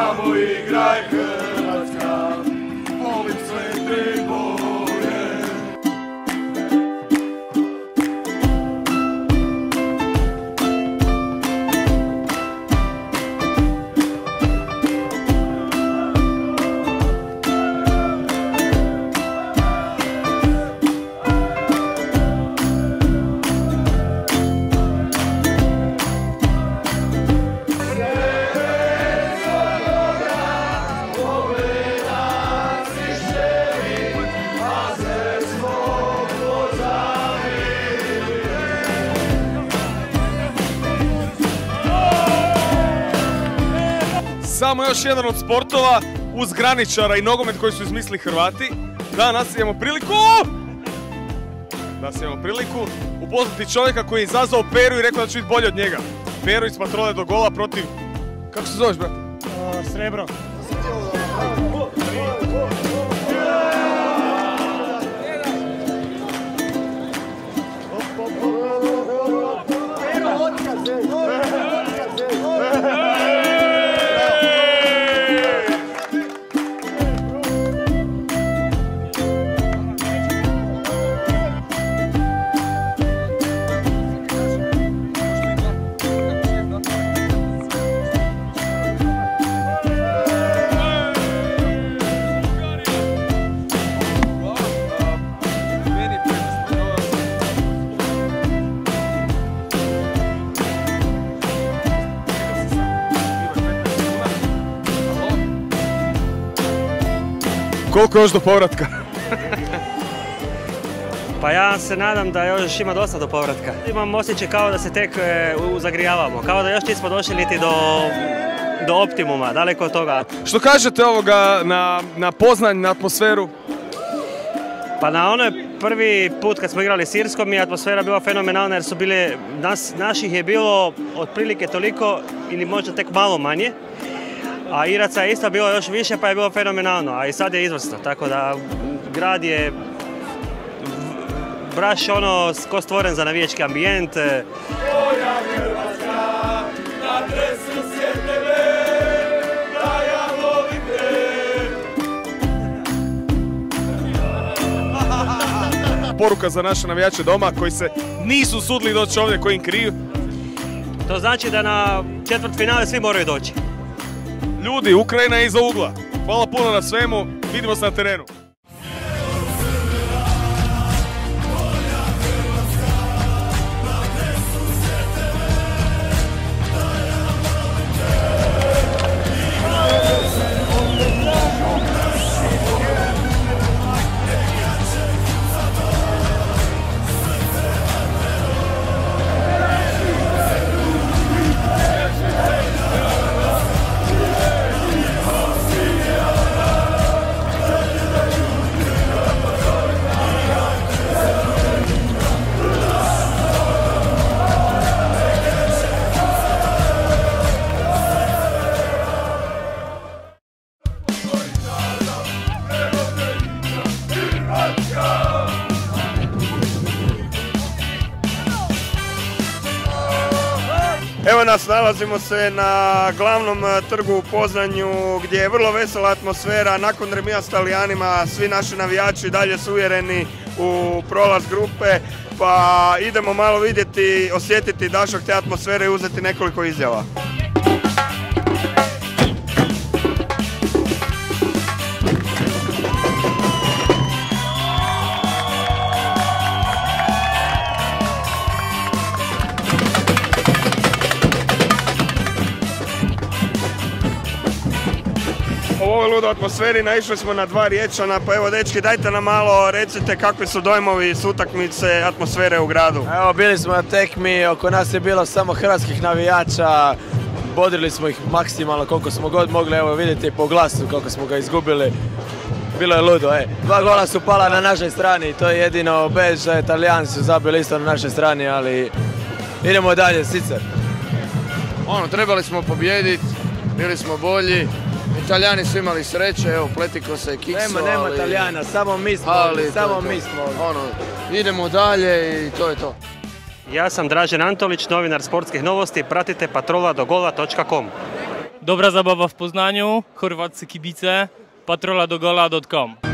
samo igraj Hrvatska, volim sve tri boje. Samo još jedan od sportova uz graničara i nogomet koji su izmislili Hrvati. Danas imamo priliku upoznati čovjeka koji je izazvao Peru i rekao da će biti bolji od njega. Peru iz Patrole do gola protiv... Kako se zoveš, brate? Srebro. Koliko još do povratka? Pa ja se nadam da još ima dosta do povratka. Imam osjećaj kao da se tek zagrijavamo, kao da još nismo došli niti do optimuma, daleko od toga. Što kažete ovoga na Poznanj, na atmosferu? Pa na onoj prvi put kad smo igrali s Irskom je atmosfera bila fenomenalna jer su bile, naših je bilo otprilike toliko ili možda tek malo manje. A Iraca je isto bilo još više pa je bilo fenomenalno, a i sad je izvrsno, tako da grad je baš ono ko stvoren za navijački ambijent. Moja Hrvatska, na dresu s tebe, da ja volim te. Poruka za naše navijače doma koji se nisu sudili doći ovdje, koji im kriju. To znači da na četvrtfinale svi moraju doći. Ljudi, Ukrajina je iza ugla. Hvala puno na svemu, vidimo se na terenu. Evo nas, nalazimo se na glavnom trgu u Poznanju gdje je vrlo vesela atmosfera. Nakon remija s Talijanima svi naši navijači dalje su uvjereni u prolaz grupe, pa idemo malo vidjeti, osjetiti dašak te atmosfere i uzeti nekoliko izjava. U ovoj ludoj atmosferi naišli smo na dva Riječana, pa evo dečki, dajte nam malo, recite kakvi su dojmovi s utakmice, atmosfere u gradu. Evo, bili smo na tekmi, oko nas je bilo samo hrvatskih navijača, bodrili smo ih maksimalno koliko smo god mogli, evo vidite po glasu kako smo ga izgubili. Bilo je ludo, Dva gola su pala na našoj strani, to je jedino bez, Italijani su zabili isto na našoj strani, ali idemo dalje, Sicer. Trebali smo pobijediti, bili smo bolji. Italijani su imali sreće, evo Pletiko se kiksao, Nema Italijana, samo mi smo, mi smo. Idemo dalje i to je to. Ja sam Dražen Antolić, novinar sportskih novosti, pratite patroladogola.com. Dobra zabawa w Poznaniu, chorwaccy kibice, patroladogola.com.